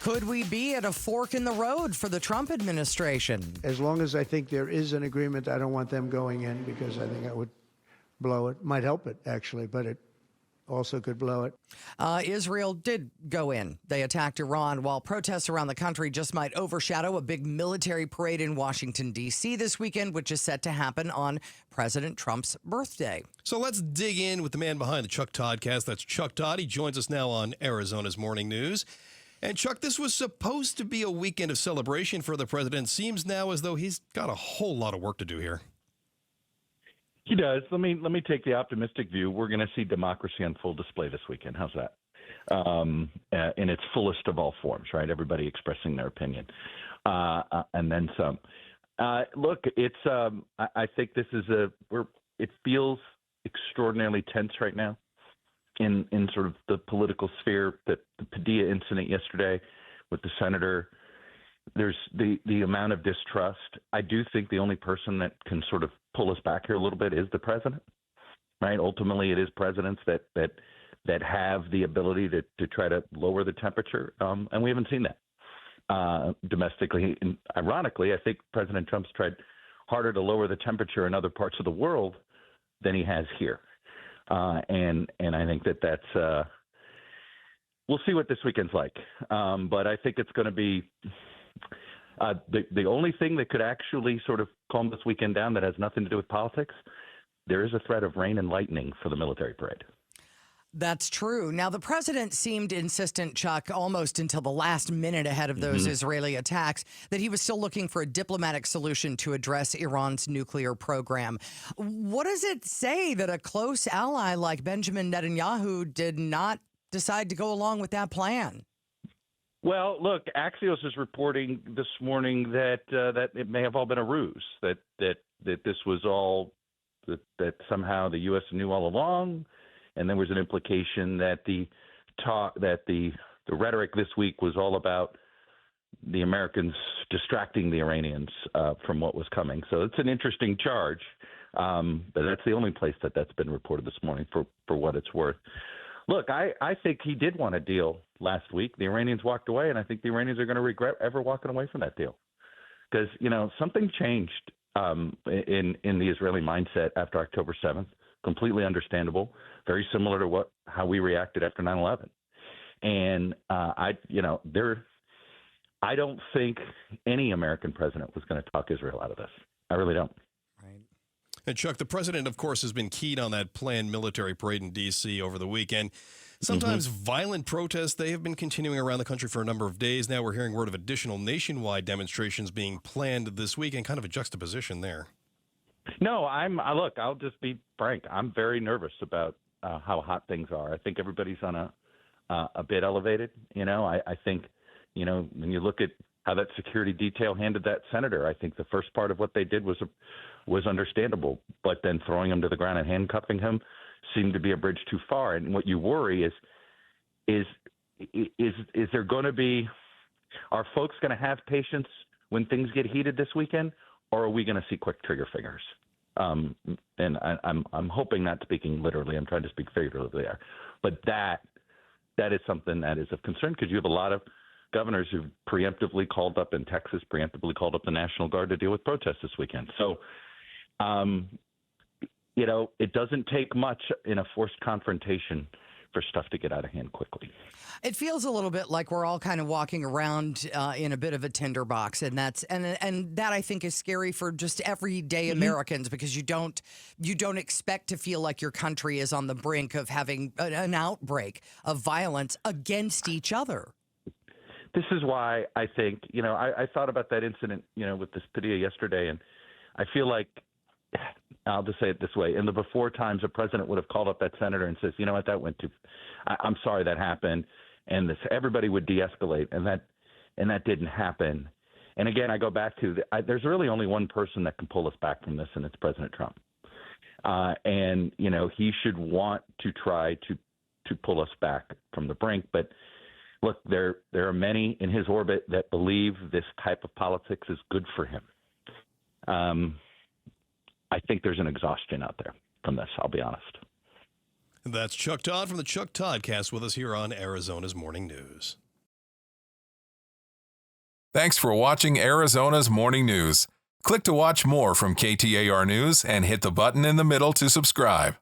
Could we be at a fork in the road for the Trump administration? As long as I think there is an agreement, I don't want them going in because I think that would blow it. Might help it, actually, but it also could blow it. Israel did go in. They attacked Iran while protests around the country just might overshadow a big military parade in Washington, D.C. this weekend, which is set to happen on President Trump's birthday. So let's dig in with the man behind the Chuck Todd cast. That's Chuck Todd. He joins us now on Arizona's Morning News. And Chuck, this was supposed to be a weekend of celebration for the president. Seems now as though he's got a whole lot of work to do here. He does. Let me take the optimistic view. We're going to see democracy on full display this weekend. How's that? In its fullest of all forms, right? Everybody expressing their opinion, and then some. Look, it's. I think this is it feels extraordinarily tense right now, in sort of the political sphere. The Padilla incident yesterday with the senator. There's the amount of distrust. I do think the only person that can sort of pull us back here a little bit is the president, right? Ultimately, it is presidents that have the ability to try to lower the temperature, and we haven't seen that domestically. And ironically, I think President Trump's tried harder to lower the temperature in other parts of the world than he has here, and I think that's we'll see what this weekend's like, but I think it's going to be. The only thing that could actually sort of calm this weekend down that has nothing to do with politics, there is a threat of rain and lightning for the military parade. That's true. Now, the president seemed insistent, Chuck, almost until the last minute ahead of those Israeli attacks, that he was still looking for a diplomatic solution to address Iran's nuclear program. What does it say that a close ally like Benjamin Netanyahu did not decide to go along with that plan? Well, look, Axios is reporting this morning that it may have all been a ruse, that this was all that somehow the U.S. knew all along, and there was an implication that the rhetoric this week was all about the Americans distracting the Iranians from what was coming. So it's an interesting charge, but that's the only place that's been reported this morning for what it's worth. Look, I think he did want a deal last week. The Iranians walked away, and I think the Iranians are going to regret ever walking away from that deal because, something changed in the Israeli mindset after October 7th, completely understandable, very similar to how we reacted after 9/11. And, I don't think any American president was going to talk Israel out of this. I really don't. And Chuck, the president, of course, has been keyed on that planned military parade in D.C. over the weekend. Sometimes violent protests, they have been continuing around the country for a number of days. Now we're hearing word of additional nationwide demonstrations being planned this week, and kind of a juxtaposition there. No, look, I'll just be frank. I'm very nervous about how hot things are. I think everybody's on a bit elevated. I think, when you look at how that security detail handled that senator, I think the first part of what they did was understandable, but then throwing him to the ground and handcuffing him seemed to be a bridge too far. And what you worry is there going to be, are folks going to have patience when things get heated this weekend, or are we going to see quick trigger fingers? And I'm hoping not speaking literally. I'm trying to speak figuratively there, but that is something that is of concern because you have a lot of governors who've preemptively called up in Texas, preemptively called up the National Guard to deal with protests this weekend. So, it doesn't take much in a forced confrontation for stuff to get out of hand quickly. It feels a little bit like we're all kind of walking around in a bit of a tinderbox, and that I think is scary for just everyday Americans because you don't expect to feel like your country is on the brink of having an outbreak of violence against each other. This is why I think, I thought about that incident, with this Padilla yesterday, and I feel like, I'll just say it this way, in the before times, a president would have called up that senator and says, you know what, that went too, I'm sorry that happened, and everybody would de-escalate, and that didn't happen. And again, I go back to, there's really only one person that can pull us back from this, and it's President Trump. And, he should want to try to pull us back from the brink, but look, there are many in his orbit that believe this type of politics is good for him. I think there's an exhaustion out there from this, I'll be honest. That's Chuck Todd from the Chuck Todd cast with us here on Arizona's Morning News. Thanks for watching Arizona's Morning News. Click to watch more from KTAR News and hit the button in the middle to subscribe.